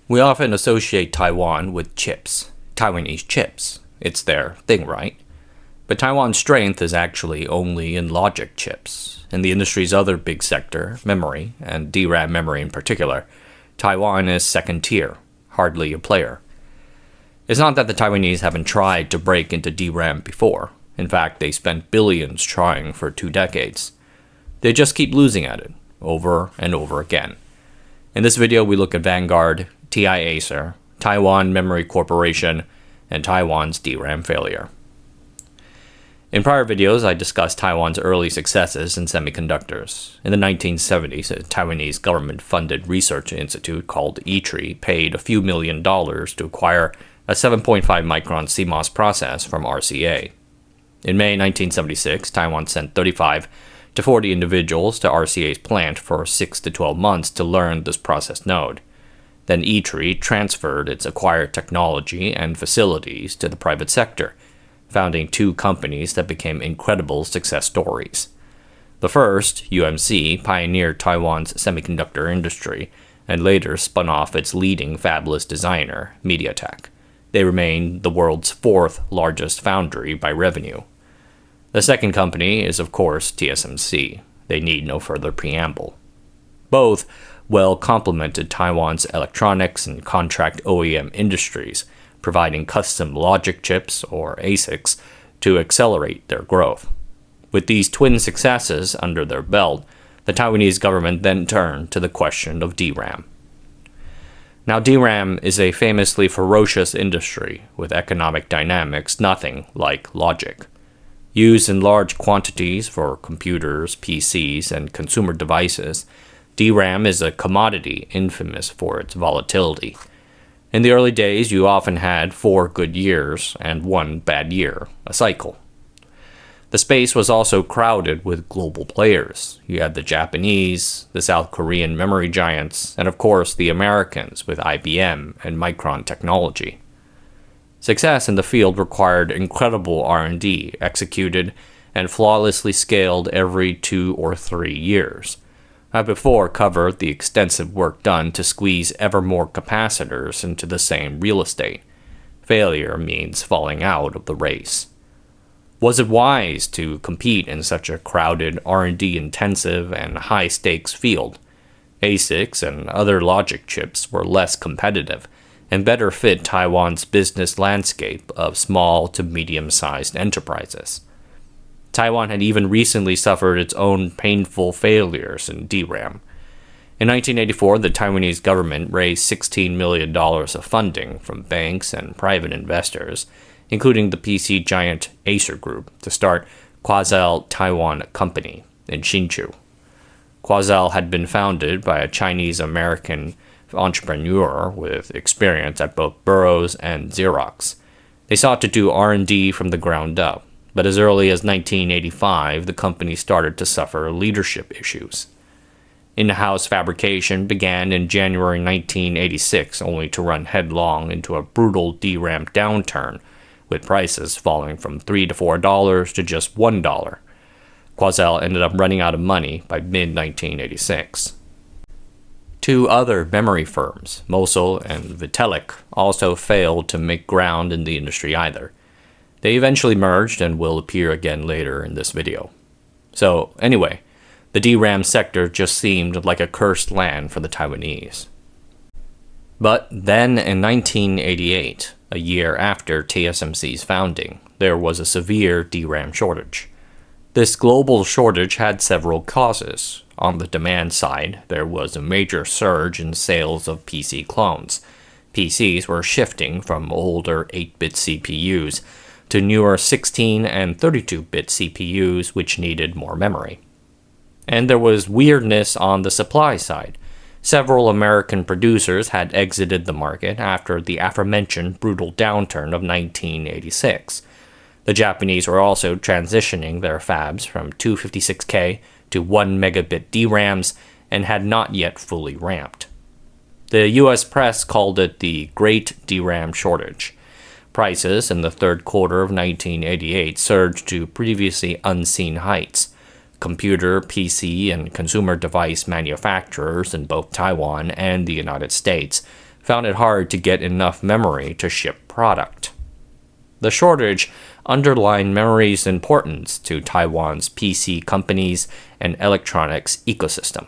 We often associate Taiwan with chips, Taiwanese chips. It's their thing, right? But Taiwan's strength is actually only in logic chips. In the industry's other big sector, memory, and DRAM memory in particular, Taiwan is second tier, hardly a player. It's not that the Taiwanese haven't tried to break into DRAM before. In fact, they spent billions trying for 2 decades. They just keep losing at it, over and over again. In this video, we look at Vanguard, TI Acer, Taiwan Memory Corporation, and Taiwan's DRAM failure. In prior videos, I discussed Taiwan's early successes in semiconductors. In the 1970s, a Taiwanese government-funded research institute called ITRI paid a few $1,000,000 to acquire a 7.5 micron CMOS process from RCA. In May 1976, Taiwan sent 35 to 40 individuals to RCA's plant for 6 to 12 months to learn this process node. Then ITRI transferred its acquired technology and facilities to the private sector, founding 2 companies that became incredible success stories. The first, UMC, pioneered Taiwan's semiconductor industry and later spun off its leading fabless designer, MediaTek. They remain the world's 4th largest foundry by revenue. The second company is, of course, TSMC. They need no further preamble. Both well complemented Taiwan's electronics and contract OEM industries, providing custom logic chips, or ASICs, to accelerate their growth. With these twin successes under their belt, the Taiwanese government then turned to the question of DRAM. Now, DRAM is a famously ferocious industry with economic dynamics nothing like logic. Used in large quantities for computers, PCs, and consumer devices, DRAM is a commodity infamous for its volatility. In the early days, you often had 4 good years and 1 bad year, a cycle. The space was also crowded with global players. You had the Japanese, the South Korean memory giants, and of course the Americans with IBM and Micron technology. Success in the field required incredible R&D executed and flawlessly scaled every 2 or 3 years. I've before covered the extensive work done to squeeze ever more capacitors into the same real estate. Failure means falling out of the race. Was it wise to compete in such a crowded, R&D intensive, and high-stakes field? ASICs and other logic chips were less competitive and better fit Taiwan's business landscape of small to medium-sized enterprises. Taiwan had even recently suffered its own painful failures in DRAM. In 1984, the Taiwanese government raised $16 million of funding from banks and private investors, including the PC giant Acer Group, to start Quasel Taiwan Company in Hsinchu. Quasel had been founded by a Chinese-American entrepreneur with experience at both Burroughs and Xerox. They sought to do R&D from the ground up, but as early as 1985, the company started to suffer leadership issues. In-house fabrication began in January 1986, only to run headlong into a brutal DRAM downturn, with prices falling from $3 to $4 to just $1. Quasel ended up running out of money by mid-1986. 2 other memory firms, Mosul and Vitalik, also failed to make ground in the industry either. They eventually merged and will appear again later in this video. So anyway, the DRAM sector just seemed like a cursed land for the Taiwanese. But then in 1988, a year after TSMC's founding, there was a severe DRAM shortage. This global shortage had several causes. On the demand side, there was a major surge in sales of PC clones. PCs were shifting from older 8-bit CPUs to newer 16 and 32-bit CPUs which needed more memory. And there was weirdness on the supply side. Several American producers had exited the market after the aforementioned brutal downturn of 1986. The Japanese were also transitioning their fabs from 256K to 1 megabit DRAMs and had not yet fully ramped. The US press called it the Great DRAM Shortage. Prices in the third quarter of 1988 surged to previously unseen heights. Computer, PC, and consumer device manufacturers in both Taiwan and the United States found it hard to get enough memory to ship product. The shortage underlined memory's importance to Taiwan's PC companies and electronics ecosystem.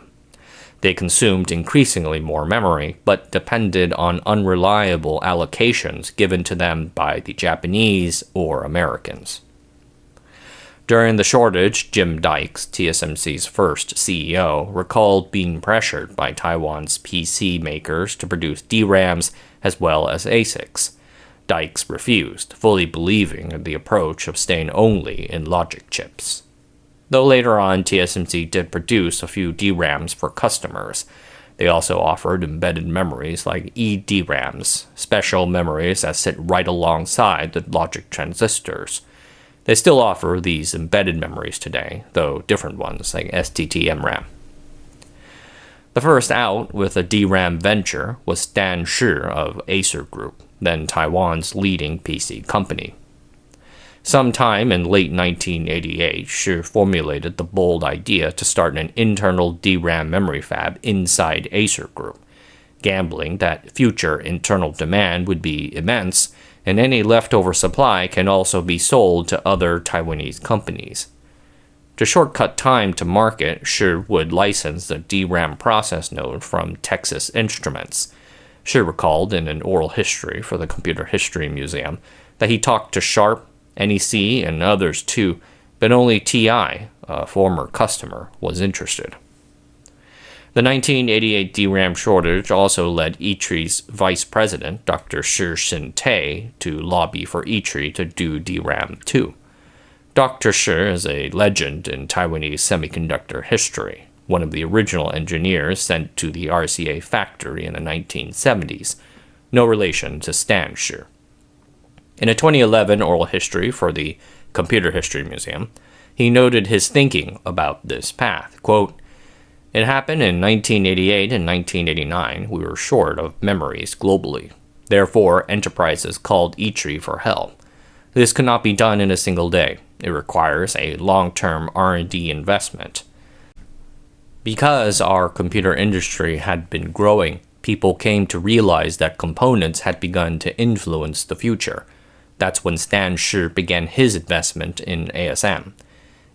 They consumed increasingly more memory, but depended on unreliable allocations given to them by the Japanese or Americans. During the shortage, Jim Dykes, TSMC's first CEO, recalled being pressured by Taiwan's PC makers to produce DRAMs as well as ASICs. Dykes refused, fully believing in the approach of staying only in logic chips. Though later on, TSMC did produce a few DRAMs for customers. They also offered embedded memories like eDRAMs, special memories that sit right alongside the logic transistors. They still offer these embedded memories today, though different ones like STT-MRAM. The first out with a DRAM venture was Stan Shi of Acer Group, then Taiwan's leading PC company. Sometime in late 1988, Shi formulated the bold idea to start an internal DRAM memory fab inside Acer Group, gambling that future internal demand would be immense, and any leftover supply can also be sold to other Taiwanese companies. To shortcut time to market, Shi would license the DRAM process node from Texas Instruments. Shi recalled in an oral history for the Computer History Museum that he talked to Sharp, NEC, and others too, but only TI, a former customer, was interested. The 1988 DRAM shortage also led ITRI's vice president, Dr. Shi Shin-tae, to lobby for ITRI to do DRAM too. Dr. Shi is a legend in Taiwanese semiconductor history, one of the original engineers sent to the RCA factory in the 1970s, no relation to Stan Shi. In a 2011 oral history for the Computer History Museum, he noted his thinking about this path. Quote, "It happened in 1988 and 1989. We were short of memories globally. Therefore, enterprises called ITRI for help. This could not be done in a single day. It requires a long-term R&D investment. Because our computer industry had been growing, people came to realize that components had begun to influence the future. That's when Stan Shi began his investment in ASM.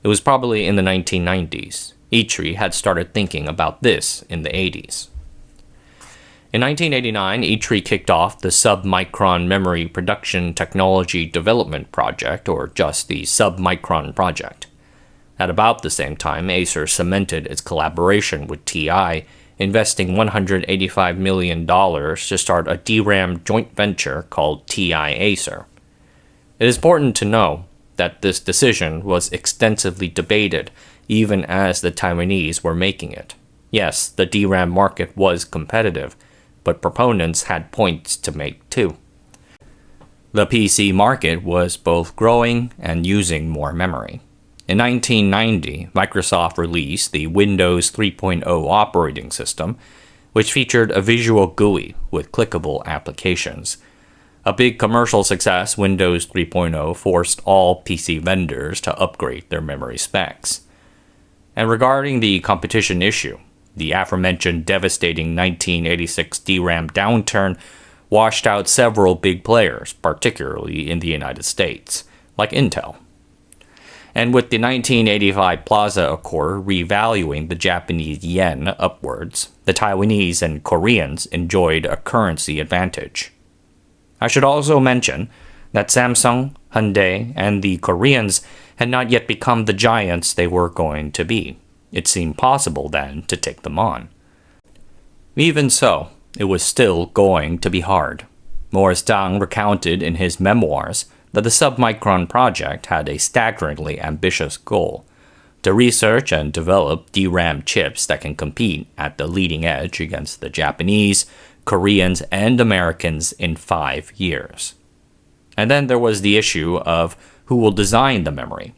It was probably in the 1990s. ITRI had started thinking about this in the 80s. In 1989, ITRI kicked off the submicron memory production technology development project, or just the submicron project. At about the same time, Acer cemented its collaboration with TI, investing $185 million to start a DRAM joint venture called TI-Acer. It is important to know that this decision was extensively debated even as the Taiwanese were making it. Yes, the DRAM market was competitive, but proponents had points to make too. The PC market was both growing and using more memory. In 1990, Microsoft released the Windows 3.0 operating system, which featured a visual GUI with clickable applications. A big commercial success, Windows 3.0 forced all PC vendors to upgrade their memory specs. And regarding the competition issue, the aforementioned devastating 1986 DRAM downturn washed out several big players, particularly in the United States, like Intel. And with the 1985 Plaza Accord revaluing the Japanese yen upwards, the Taiwanese and Koreans enjoyed a currency advantage. I should also mention that Samsung, Hyundai, and the Koreans had not yet become the giants they were going to be. It seemed possible then to take them on. Even so, it was still going to be hard. Morris Dang recounted in his memoirs that the submicron project had a staggeringly ambitious goal: to research and develop DRAM chips that can compete at the leading edge against the Japanese, Koreans, and Americans in 5 years. And then there was the issue of who will design the memory.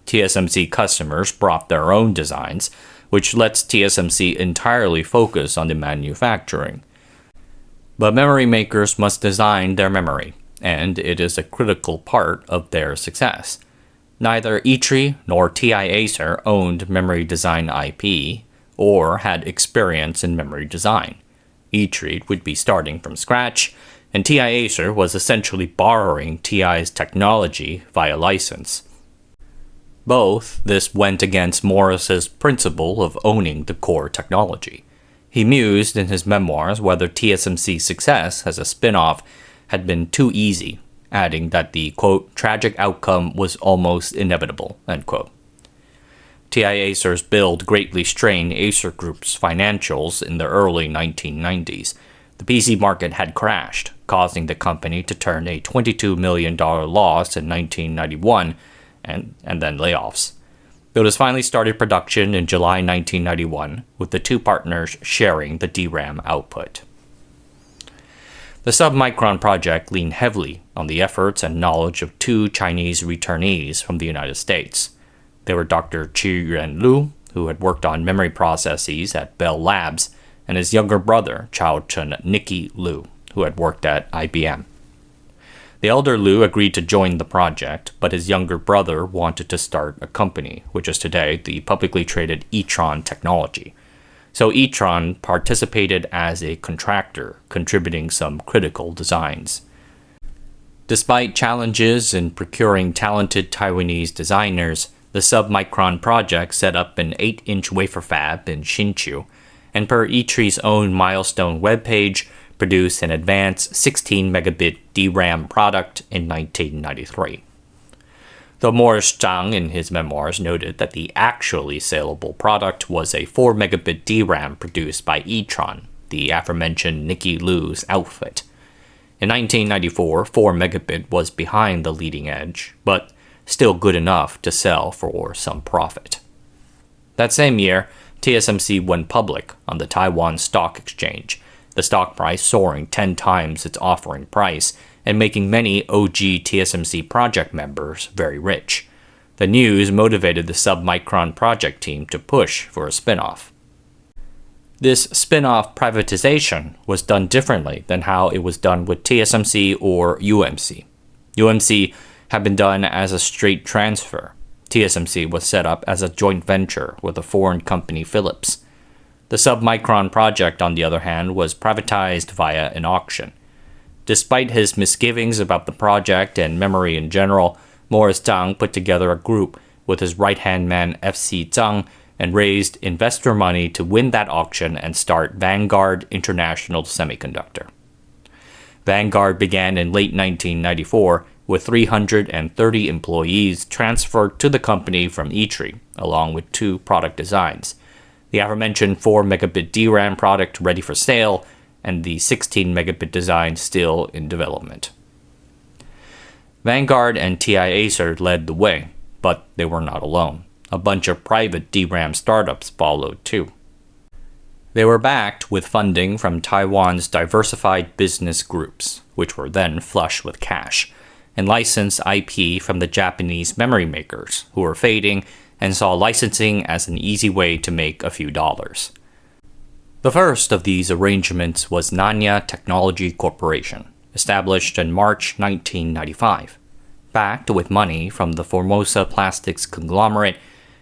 TSMC customers brought their own designs, which lets TSMC entirely focus on the manufacturing. But memory makers must design their memory, and it is a critical part of their success. Neither ITRI nor TI-Acer owned memory design IP or had experience in memory design. E-Trade would be starting from scratch, and TI Acer was essentially borrowing TI's technology via license. Both this went against Morris's principle of owning the core technology. He mused in his memoirs whether TSMC's success as a spin-off had been too easy, adding that the, quote, tragic outcome was almost inevitable, end quote. TI Acer's build greatly strained Acer Group's financials in the early 1990s. The PC market had crashed, causing the company to turn a $22 million loss in 1991 and then layoffs. It was finally started production in July 1991, with the two partners sharing the DRAM output. The submicron project leaned heavily on the efforts and knowledge of two Chinese returnees from the United States. They were Dr. Qiyuan Lu, who had worked on memory processes at Bell Labs, and his younger brother, Chao-Chen Nicky Lu, who had worked at IBM. The elder Lu agreed to join the project, but his younger brother wanted to start a company, which is today the publicly traded Etron Technology. So Etron participated as a contractor, contributing some critical designs. Despite challenges in procuring talented Taiwanese designers, the submicron project set up an 8-inch wafer fab in Hsinchu, and per E-Tree's own milestone webpage, produced an advanced 16-megabit DRAM product in 1993. Though Morris Chang in his memoirs noted that the actually saleable product was a 4-megabit DRAM produced by Etron, the aforementioned Nicky Lu's outfit. In 1994, 4-megabit was behind the leading edge, but still good enough to sell for some profit. That same year, TSMC went public on the Taiwan Stock Exchange, the stock price soaring 10 times its offering price and making many OG TSMC project members very rich. The news motivated the submicron project team to push for a spin-off. This spin-off privatization was done differently than how it was done with TSMC or UMC. UMC had been done as a straight transfer. TSMC was set up as a joint venture with a foreign company, Philips. The submicron project, on the other hand, was privatized via an auction. Despite his misgivings about the project and memory in general, Morris Chang put together a group with his right-hand man F.C. Zhang and raised investor money to win that auction and start Vanguard International Semiconductor. Vanguard began in late 1994 with 330 employees transferred to the company from E-Tree, along with 2 product designs. The aforementioned 4-megabit DRAM product ready for sale, and the 16-megabit design still in development. Vanguard and TI Acer led the way, but they were not alone. A bunch of private DRAM startups followed too. They were backed with funding from Taiwan's diversified business groups, which were then flush with cash, and licensed IP from the Japanese memory makers, who were fading and saw licensing as an easy way to make a few dollars. The first of these arrangements was Nanya Technology Corporation, established in March 1995. Backed with money from the Formosa Plastics conglomerate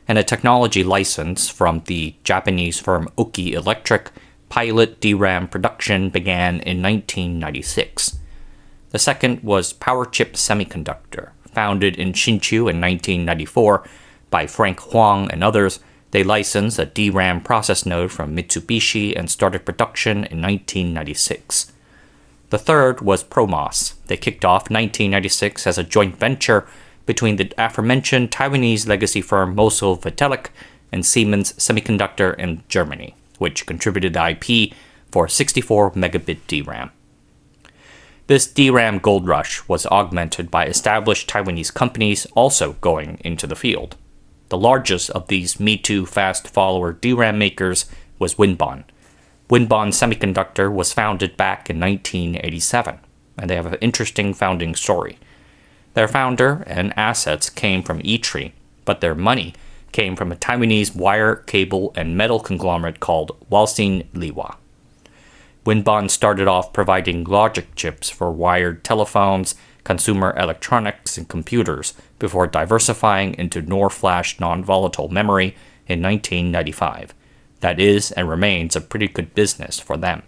and a technology license from the Japanese firm Oki Electric, pilot DRAM production began in 1996. The second was Powerchip Semiconductor, founded in Hsinchu in 1994, by Frank Huang and others. They licensed a DRAM process node from Mitsubishi and started production in 1996. The third was Promos. They kicked off 1996 as a joint venture between the aforementioned Taiwanese legacy firm Mosul Vitalik and Siemens Semiconductor in Germany, which contributed the IP for 64-megabit DRAM. This DRAM gold rush was augmented by established Taiwanese companies also going into the field. The largest of these Me Too fast follower DRAM makers was Winbon. Winbon Semiconductor was founded back in 1987, and they have an interesting founding story. Their founder and assets came from E-Tree, but their money came from a Taiwanese wire, cable, and metal conglomerate called Walsin Liwa. Winbon started off providing logic chips for wired telephones, consumer electronics, and computers before diversifying into NOR flash non-volatile memory in 1995. That is and remains a pretty good business for them.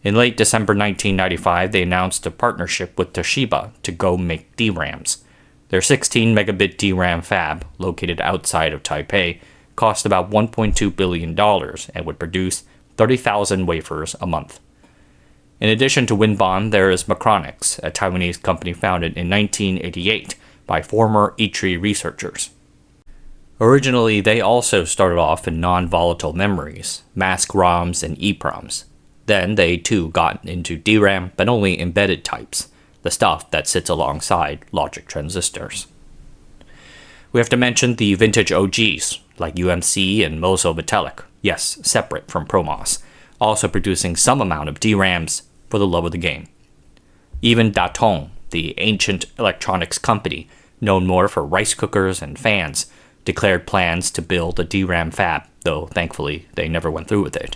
In late December 1995, they announced a partnership with Toshiba to go make DRAMs. Their 16 megabit DRAM fab, located outside of Taipei, cost about $1.2 billion and would produce 30,000 wafers a month. In addition to Winbond, there is Macronics, a Taiwanese company founded in 1988 by former ITRI researchers. Originally, they also started off in non-volatile memories, mask ROMs and EPROMs. Then they too got into DRAM, but only embedded types, the stuff that sits alongside logic transistors. We have to mention the vintage OGs, like UMC and Mozo Vitalik, yes, separate from ProMOS, also producing some amount of DRAMs for the love of the game. Even Datong, the ancient electronics company, known more for rice cookers and fans, declared plans to build a DRAM fab, though thankfully they never went through with it.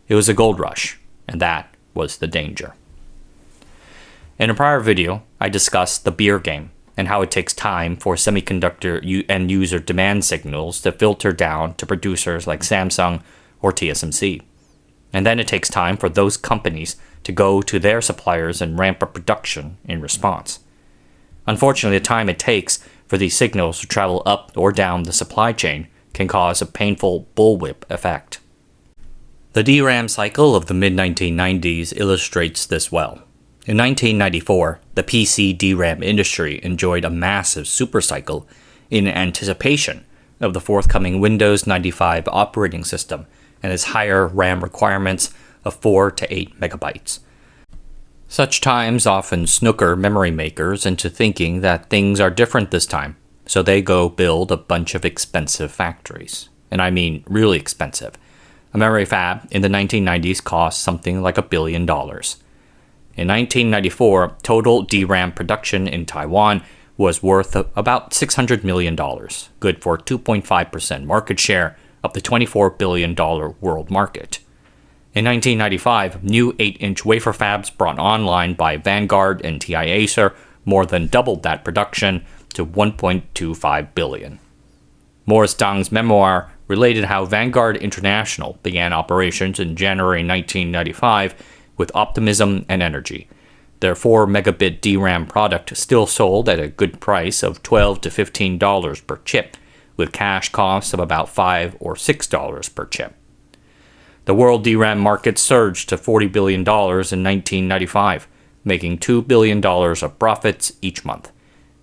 It was a gold rush, and that was the danger. In a prior video, I discussed the beer game and how it takes time for semiconductor end user demand signals to filter down to producers like Samsung or TSMC. And then it takes time for those companies to go to their suppliers and ramp up production in response. Unfortunately, the time it takes for these signals to travel up or down the supply chain can cause a painful bullwhip effect. The DRAM cycle of the mid-1990s illustrates this well. In 1994, the PC DRAM industry enjoyed a massive supercycle in anticipation of the forthcoming Windows 95 operating system and its higher RAM requirements of 4 to 8 megabytes. Such times often snooker memory makers into thinking that things are different this time, so they go build a bunch of expensive factories. And I mean really expensive. A memory fab in the 1990s cost something like $1 billion. In 1994, total DRAM production in Taiwan was worth about $600 million, good for 2.5% market share of the $24 billion world market. In 1995, new 8-inch wafer fabs brought online by Vanguard and TI Acer more than doubled that production to $1.25 billion. Morris Dang's memoir related how Vanguard International began operations in January 1995 with optimism and energy. Their 4 megabit DRAM product still sold at a good price of $12 to $15 per chip, with cash costs of about $5 or $6 per chip. The world DRAM market surged to $40 billion in 1995, making $2 billion of profits each month.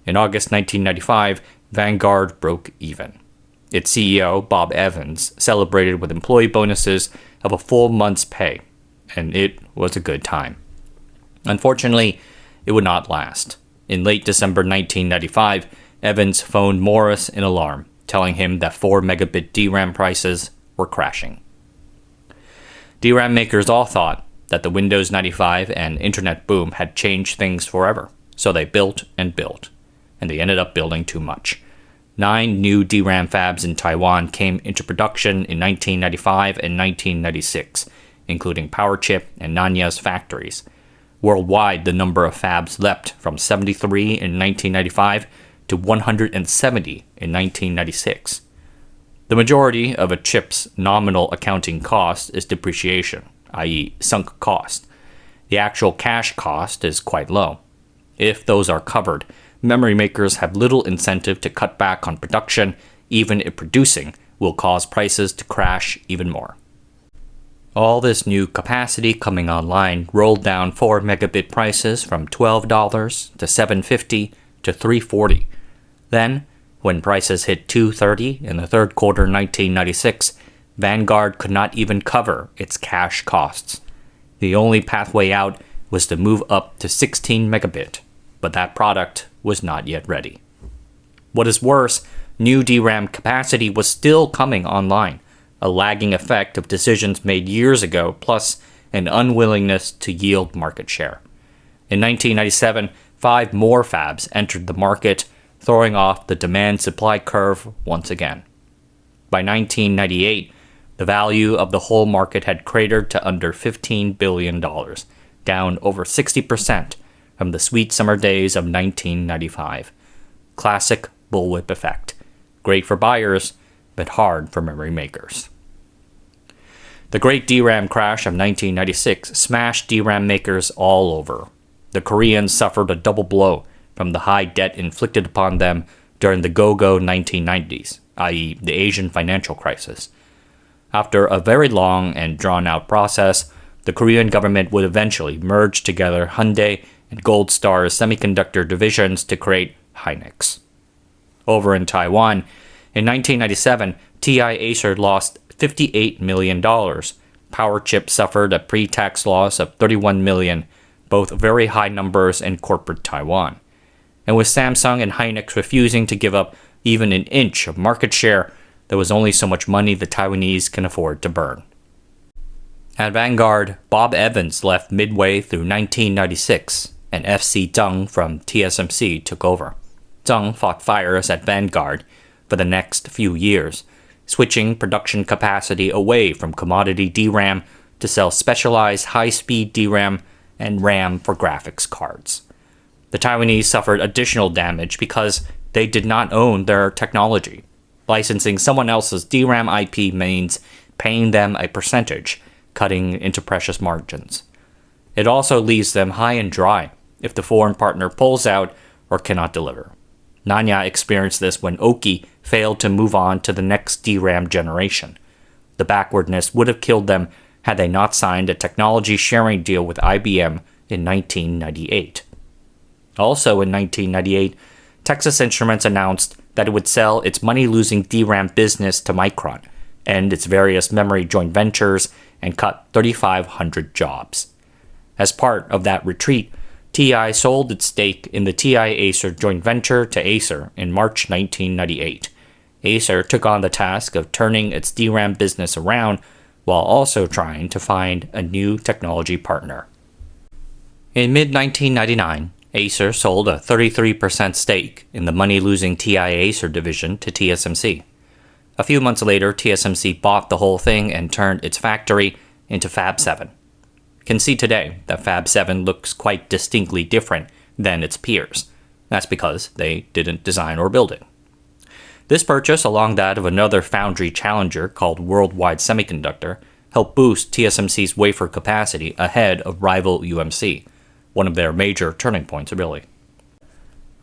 In August 1995, Vanguard broke even. Its CEO, Bob Evans, celebrated with employee bonuses of a full month's pay, and it was a good time. Unfortunately, it would not last. In late December 1995, Evans phoned Morris in alarm, telling him that 4 megabit DRAM prices were crashing. DRAM makers all thought that the Windows 95 and internet boom had changed things forever, so they built and built, and they ended up building too much. 9 new DRAM fabs in Taiwan came into production in 1995 and 1996, including PowerChip and Nanya's factories. Worldwide, the number of fabs leapt from 73 in 1995 to 170 in 1996. The majority of a chip's nominal accounting cost is depreciation, i.e. sunk cost. The actual cash cost is quite low. If those are covered, memory makers have little incentive to cut back on production, even if producing will cause prices to crash even more. All this new capacity coming online rolled down 4 megabit prices from $12 to $7.50 to $3.40. Then, when prices hit $2.30 in the third quarter 1996, Vanguard could not even cover its cash costs. The only pathway out was to move up to 16 megabit, but that product was not yet ready. What is worse, new DRAM capacity was still coming online, a lagging effect of decisions made years ago, plus an unwillingness to yield market share. In 1997, 5 more fabs entered the market, throwing off the demand-supply curve once again. By 1998, the value of the whole market had cratered to under $15 billion, down over 60% from the sweet summer days of 1995. Classic bullwhip effect. Great for buyers, but hard for memory makers. The great DRAM crash of 1996 smashed DRAM makers all over. The Koreans suffered a double blow from the high debt inflicted upon them during the go-go 1990s, i.e. the Asian financial crisis. After a very long and drawn-out process, the Korean government would eventually merge together Hyundai and Gold Star's semiconductor divisions to create Hynix. Over in Taiwan, in 1997, TI Acer lost $58 million. PowerChip suffered a pre-tax loss of $31 million, both very high numbers in corporate Taiwan. And with Samsung and Hynix refusing to give up even an inch of market share, there was only so much money the Taiwanese can afford to burn. At Vanguard, Bob Evans left midway through 1996, and FC Zheng from TSMC took over. Zheng fought fires at Vanguard for the next few years, switching production capacity away from commodity DRAM to sell specialized high-speed DRAM and RAM for graphics cards. The Taiwanese suffered additional damage because they did not own their technology. Licensing someone else's DRAM IP means paying them a percentage, cutting into precious margins. It also leaves them high and dry if the foreign partner pulls out or cannot deliver. Nanya experienced this when Oki failed to move on to the next DRAM generation. The backwardness would have killed them had they not signed a technology sharing deal with IBM in 1998. Also in 1998, Texas Instruments announced that it would sell its money-losing DRAM business to Micron, end its various memory joint ventures, and cut 3,500 jobs. As part of that retreat, TI sold its stake in the TI Acer joint venture to Acer in March 1998. Acer took on the task of turning its DRAM business around while also trying to find a new technology partner. In mid-1999, Acer sold a 33% stake in the money-losing TI Acer division to TSMC. A few months later, TSMC bought the whole thing and turned its factory into Fab 7. You can see today that Fab 7 looks quite distinctly different than its peers. That's because they didn't design or build it. This purchase, along that of another foundry challenger called Worldwide Semiconductor, helped boost TSMC's wafer capacity ahead of rival UMC, one of their major turning points, really.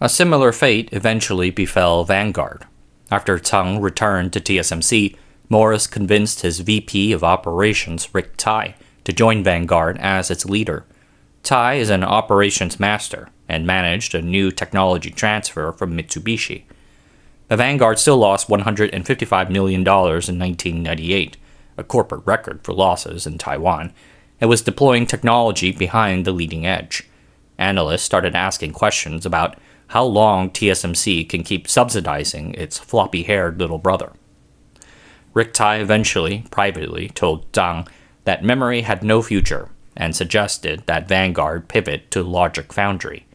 A similar fate eventually befell Vanguard. After Zheng returned to TSMC, Morris convinced his VP of Operations, Rick Tai, to join Vanguard as its leader. Tai is an operations master and managed a new technology transfer from Mitsubishi. The Vanguard still lost $155 million in 1998, a corporate record for losses in Taiwan, and was deploying technology behind the leading edge. Analysts started asking questions about how long TSMC can keep subsidizing its floppy-haired little brother. Rick Tai eventually, privately, told Zheng that memory had no future and suggested that Vanguard pivot to logic foundry.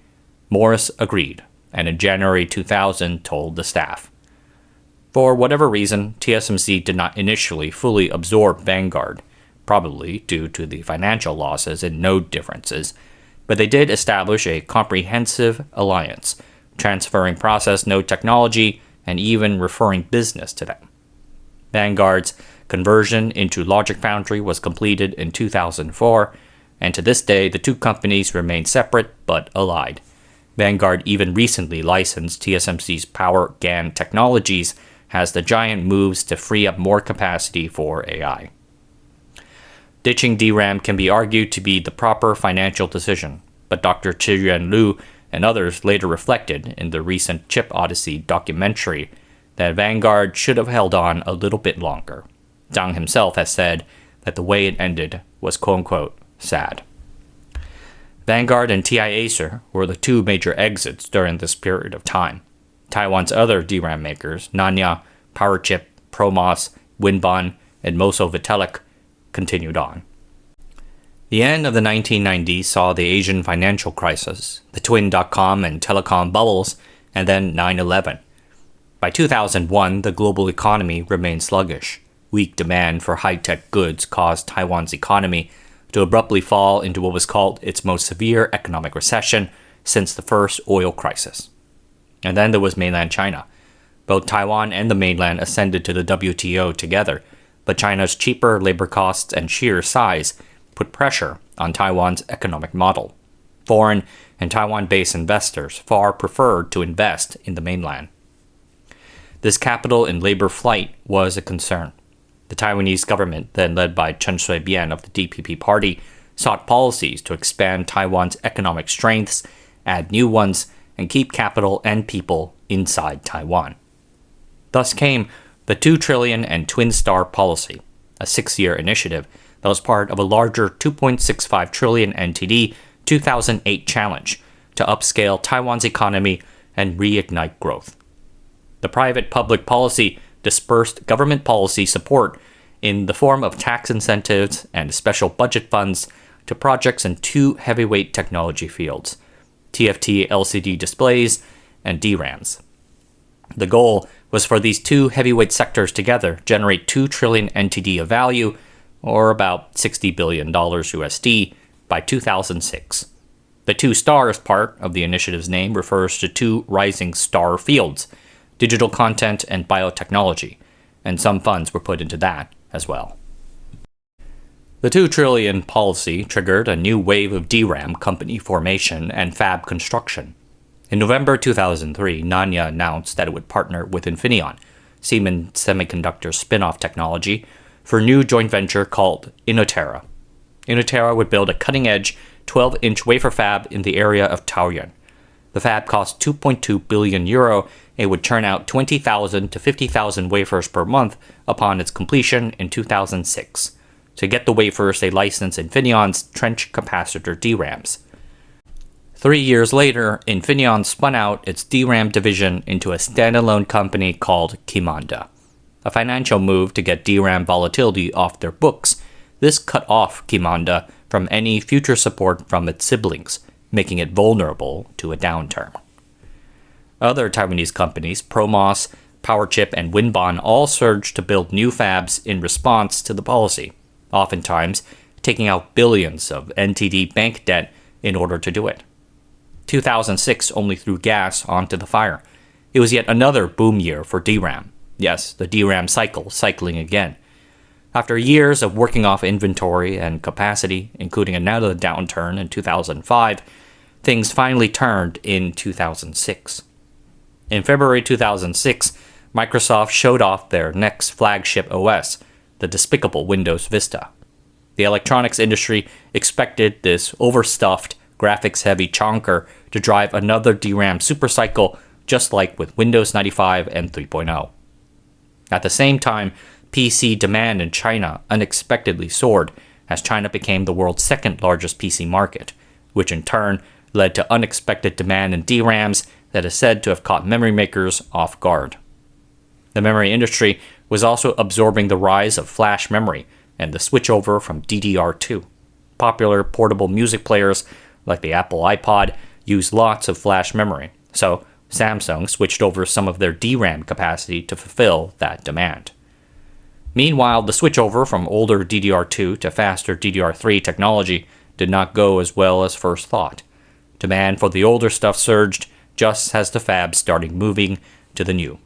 Morris agreed, and in January 2000 told the staff. For whatever reason, TSMC did not initially fully absorb Vanguard, probably due to the financial losses and node differences, but they did establish a comprehensive alliance, transferring process node technology and even referring business to them. Vanguard's conversion into Logic Foundry was completed in 2004, and to this day the two companies remain separate but allied. Vanguard even recently licensed TSMC's Power GaN technologies as the giant moves to free up more capacity for AI. Ditching DRAM can be argued to be the proper financial decision, but Dr. Chiyuan Liu and others later reflected in the recent Chip Odyssey documentary that Vanguard should have held on a little bit longer. Zhang himself has said that the way it ended was quote-unquote sad. Vanguard and TI Acer were the two major exits during this period of time. Taiwan's other DRAM makers, Nanya, PowerChip, Promos, Winbon, and Moso Vitalik, continued on. The end of the 1990s saw the Asian financial crisis, the twin dot-com and telecom bubbles, and then 9/11. By 2001, the global economy remained sluggish. Weak demand for high-tech goods caused Taiwan's economy to abruptly fall into what was called its most severe economic recession since the first oil crisis. And then there was mainland China. Both Taiwan and the mainland ascended to the WTO together, but China's cheaper labor costs and sheer size put pressure on Taiwan's economic model. Foreign and Taiwan-based investors far preferred to invest in the mainland. This capital and labor flight was a concern. The Taiwanese government, then led by Chen Shui-bian of the DPP party, sought policies to expand Taiwan's economic strengths, add new ones, and keep capital and people inside Taiwan. Thus came the 2 trillion and Twin Star policy, a 6-year initiative that was part of a larger 2.65 trillion NTD 2008 challenge to upscale Taiwan's economy and reignite growth. The private-public policy dispersed government policy support in the form of tax incentives and special budget funds to projects in 2 heavyweight technology fields, TFT LCD displays and DRAMs. The goal was for these 2 heavyweight sectors together generate 2 trillion NTD of value, or about $60 billion USD, by 2006. The 2 stars part of the initiative's name refers to 2 rising star fields, digital content and biotechnology, and some funds were put into that as well. The 2 trillion policy triggered a new wave of DRAM company formation and fab construction. In November 2003, Nanya announced that it would partner with Infineon, Siemens Semiconductor spin-off technology, for a new joint venture called Inotera. Inotera would build a cutting-edge 12-inch wafer fab in the area of Taoyuan. The fab cost 2.2 billion euro and would churn out 20,000 to 50,000 wafers per month upon its completion in 2006. To get the wafers, they licensed Infineon's trench capacitor DRAMs. 3 years later, Infineon spun out its DRAM division into a standalone company called Kimanda. A financial move to get DRAM volatility off their books, this cut off Kimanda from any future support from its siblings, making it vulnerable to a downturn. Other Taiwanese companies, Promos, Powerchip, and Winbon all surged to build new fabs in response to the policy, oftentimes taking out billions of NTD bank debt in order to do it. 2006 only threw gas onto the fire. It was yet another boom year for DRAM. Yes, the DRAM cycle cycling again. After years of working off inventory and capacity, including another downturn in 2005, things finally turned in 2006. In February 2006, Microsoft showed off their next flagship OS, the despicable Windows Vista. The electronics industry expected this overstuffed, graphics-heavy chonker to drive another DRAM supercycle, just like with Windows 95 and 3.0. At the same time, PC demand in China unexpectedly soared as China became the world's second largest PC market, which in turn led to unexpected demand in DRAMs that is said to have caught memory makers off guard. The memory industry was also absorbing the rise of flash memory and the switchover from DDR2. Popular portable music players like the Apple iPod use lots of flash memory, so Samsung switched over some of their DRAM capacity to fulfill that demand. Meanwhile, the switchover from older DDR2 to faster DDR3 technology did not go as well as first thought. Demand for the older stuff surged just as the fabs started moving to the new.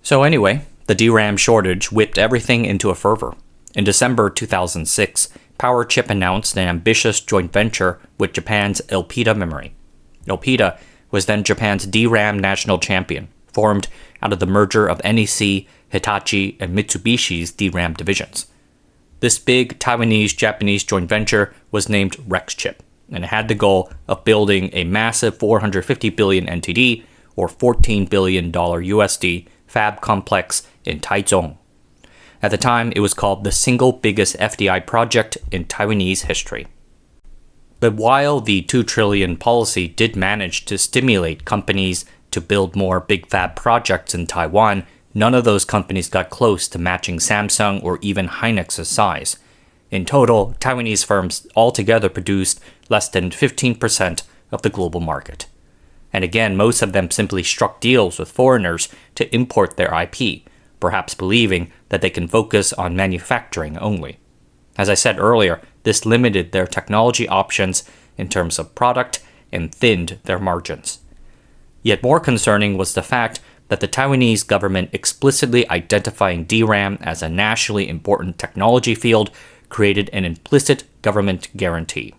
So anyway, the DRAM shortage whipped everything into a fervor. In December 2006, Powerchip announced an ambitious joint venture with Japan's Elpida Memory. Elpida was then Japan's DRAM national champion, formed out of the merger of NEC, Hitachi, and Mitsubishi's DRAM divisions. This big Taiwanese-Japanese joint venture was named Rexchip, and it had the goal of building a massive 450 billion NTD, or $14 billion USD, fab complex in Taichung. At the time, it was called the single biggest FDI project in Taiwanese history. But while the 2 trillion policy did manage to stimulate companies to build more big fab projects in Taiwan, none of those companies got close to matching Samsung or even Hynix's size. In total, Taiwanese firms altogether produced less than 15% of the global market. And again, most of them simply struck deals with foreigners to import their IP, perhaps believing that they can focus on manufacturing only. As I said earlier, this limited their technology options in terms of product and thinned their margins. Yet more concerning was the fact that the Taiwanese government explicitly identifying DRAM as a nationally important technology field created an implicit government guarantee.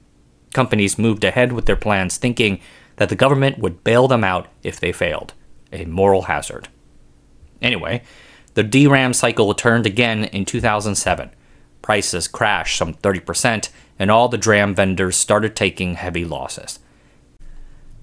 Companies moved ahead with their plans thinking that the government would bail them out if they failed, a moral hazard. Anyway, the DRAM cycle turned again in 2007. Prices crashed some 30%, and all the DRAM vendors started taking heavy losses.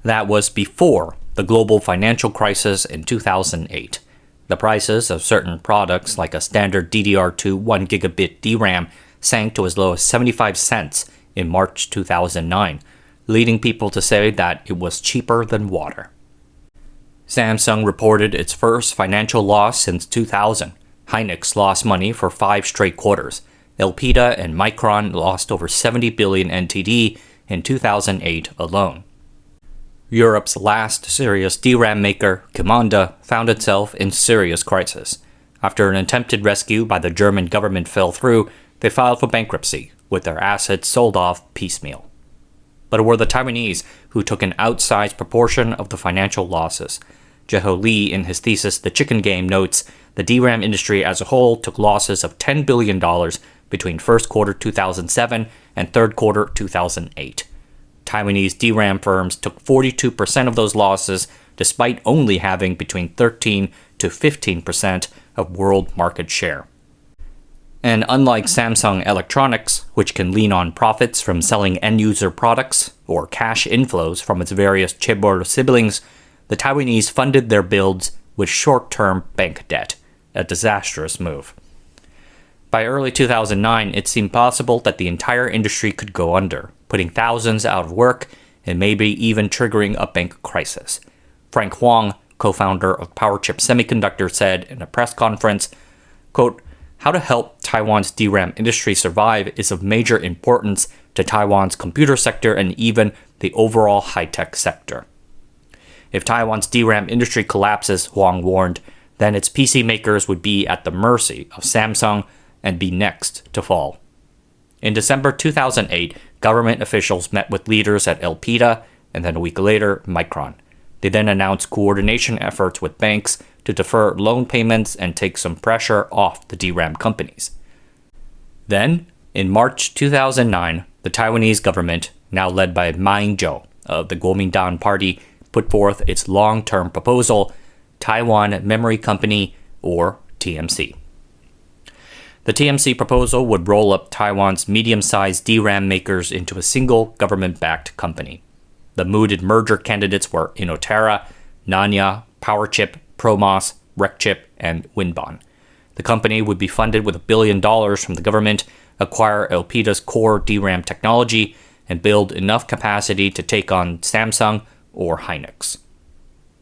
That was before the global financial crisis in 2008. The prices of certain products like a standard DDR2 1 gigabit DRAM sank to as low as 75 cents in March 2009, leading people to say that it was cheaper than water. Samsung reported its first financial loss since 2000. Hynix lost money for 5 straight quarters. Elpida and Micron lost over 70 billion NTD in 2008 alone. Europe's last serious DRAM maker, Qimonda, found itself in serious crisis. After an attempted rescue by the German government fell through, they filed for bankruptcy, with their assets sold off piecemeal. But it were the Taiwanese who took an outsized proportion of the financial losses. Jeho Lee, in his thesis The Chicken Game, notes the DRAM industry as a whole took losses of $10 billion between first quarter 2007 and third quarter 2008. Taiwanese DRAM firms took 42% of those losses, despite only having between 13 to 15% of world market share. And unlike Samsung Electronics, which can lean on profits from selling end-user products or cash inflows from its various chaebol siblings, the Taiwanese funded their builds with short-term bank debt, a disastrous move. By early 2009, it seemed possible that the entire industry could go under, putting thousands out of work and maybe even triggering a bank crisis. Frank Huang, co-founder of PowerChip Semiconductor, said in a press conference, quote, "How to help Taiwan's DRAM industry survive is of major importance to Taiwan's computer sector and even the overall high-tech sector." If Taiwan's DRAM industry collapses, Huang warned, then its PC makers would be at the mercy of Samsung and be next to fall. In December 2008, government officials met with leaders at Elpida and then a week later, Micron. They then announced coordination efforts with banks to defer loan payments and take some pressure off the DRAM companies. Then, in March 2009, the Taiwanese government, now led by Ma Ying-jeou of the Kuomintang Party, put forth its long-term proposal, Taiwan Memory Company, or TMC. The TMC proposal would roll up Taiwan's medium-sized DRAM makers into a single government-backed company. The mooted merger candidates were Inotera, Nanya, PowerChip, Promos, Recchip, and Winbon. The company would be funded with $1 billion from the government, acquire Elpida's core DRAM technology, and build enough capacity to take on Samsung or Hynix.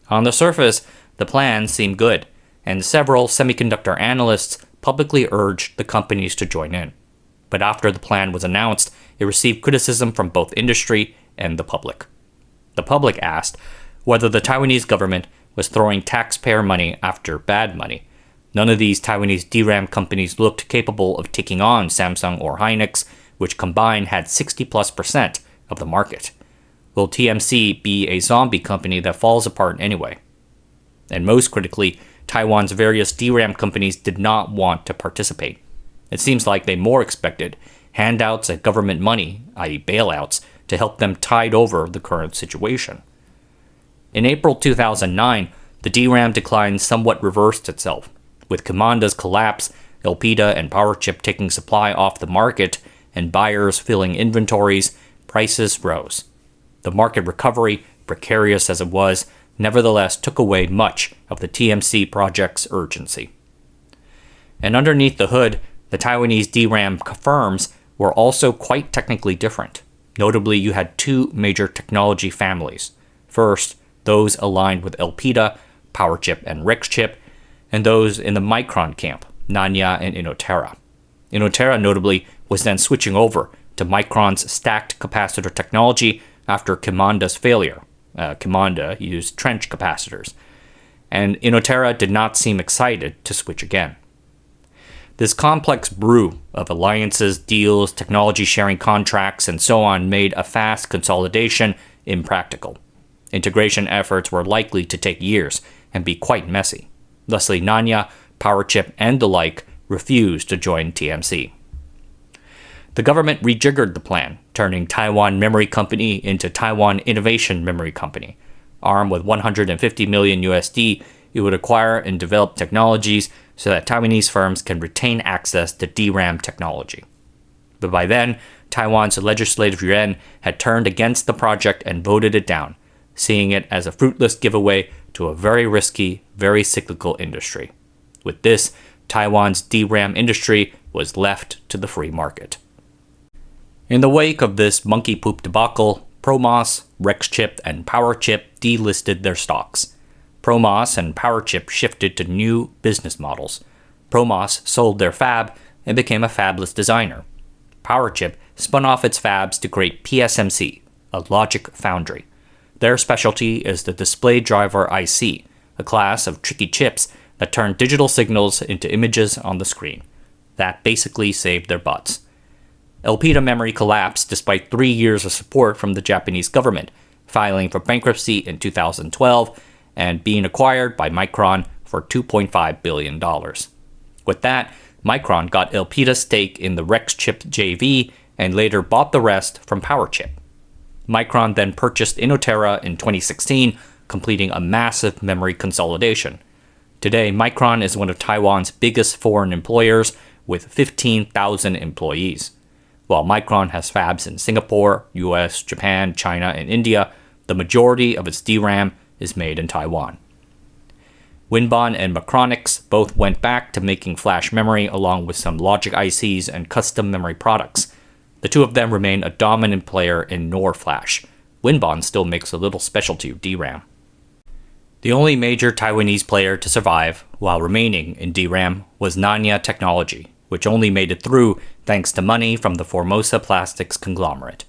On the surface, the plan seemed good, and several semiconductor analysts publicly urged the companies to join in. But after the plan was announced, it received criticism from both industry and the public. The public asked whether the Taiwanese government was throwing taxpayer money after bad money. None of these Taiwanese DRAM companies looked capable of taking on Samsung or Hynix, which combined had 60+% of the market. Will TMC be a zombie company that falls apart anyway? And most critically, Taiwan's various DRAM companies did not want to participate. It seems like they more expected handouts and government money, i.e. bailouts, to help them tide over the current situation. In April 2009, the DRAM decline somewhat reversed itself. With Qimonda's collapse, Elpida and PowerChip taking supply off the market, and buyers filling inventories, prices rose. The market recovery, precarious as it was, nevertheless took away much of the TMC project's urgency. And underneath the hood, the Taiwanese DRAM firms were also quite technically different. Notably, you had two major technology families. First, those aligned with Elpida, PowerChip, and Recchip, and those in the Micron camp, Nanya and Inotera. Inotera, notably, was then switching over to Micron's stacked capacitor technology after Qimonda's failure. Qimonda used trench capacitors, and Inotera did not seem excited to switch again. This complex brew of alliances, deals, technology sharing contracts, and so on made a fast consolidation impractical. Integration efforts were likely to take years, and be quite messy. Thusly, Nanya, Powerchip, and the like refused to join TMC. The government rejiggered the plan, turning Taiwan Memory Company into Taiwan Innovation Memory Company. Armed with $150 million USD, it would acquire and develop technologies so that Taiwanese firms can retain access to DRAM technology. But by then, Taiwan's legislative yuan had turned against the project and voted it down, seeing it as a fruitless giveaway to a very risky, very cyclical industry. With this, Taiwan's DRAM industry was left to the free market. In the wake of this monkey poop debacle, ProMOS, Rexchip, and Powerchip delisted their stocks. ProMOS and Powerchip shifted to new business models. ProMOS sold their fab and became a fabless designer. Powerchip spun off its fabs to create PSMC, a logic foundry. Their specialty is the display driver IC, a class of tricky chips that turn digital signals into images on the screen. That basically saved their butts. Elpida Memory collapsed despite 3 years of support from the Japanese government, filing for bankruptcy in 2012 and being acquired by Micron for $2.5 billion. With that, Micron got Elpida's stake in the Rexchip JV and later bought the rest from Powerchip. Micron then purchased Inotera in 2016, completing a massive memory consolidation. Today, Micron is one of Taiwan's biggest foreign employers with 15,000 employees. While Micron has fabs in Singapore, US, Japan, China, and India, the majority of its DRAM is made in Taiwan. Winbon and Macronix both went back to making flash memory along with some logic ICs and custom memory products. The two of them remain a dominant player in NOR flash. Winbon still makes a little specialty DRAM. The only major Taiwanese player to survive while remaining in DRAM was Nanya Technology, which only made it through thanks to money from the Formosa Plastics conglomerate.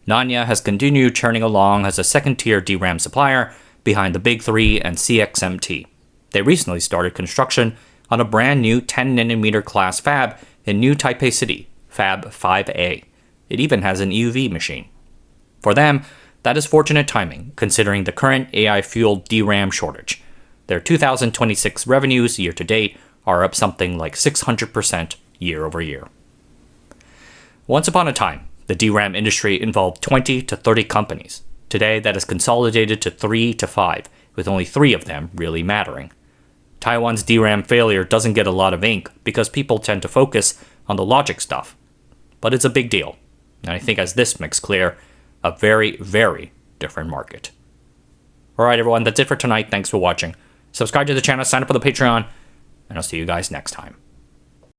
Nanya has continued churning along as a second-tier DRAM supplier behind the Big Three and CXMT. They recently started construction on a brand new 10nm class fab in New Taipei City, Fab 5A. It even has an EUV machine. For them, that is fortunate timing, considering the current AI-fueled DRAM shortage. Their 2026 revenues year-to-date are up something like 600% year-over-year. Once upon a time, the DRAM industry involved 20 to 30 companies. Today, that is consolidated to 3 to 5, with only 3 of them really mattering. Taiwan's DRAM failure doesn't get a lot of ink because people tend to focus on the logic stuff. But it's a big deal, and I think as this makes clear, a very, very different market. Alright everyone, that's it for tonight. Thanks for watching. Subscribe to the channel, sign up for the Patreon, and I'll see you guys next time.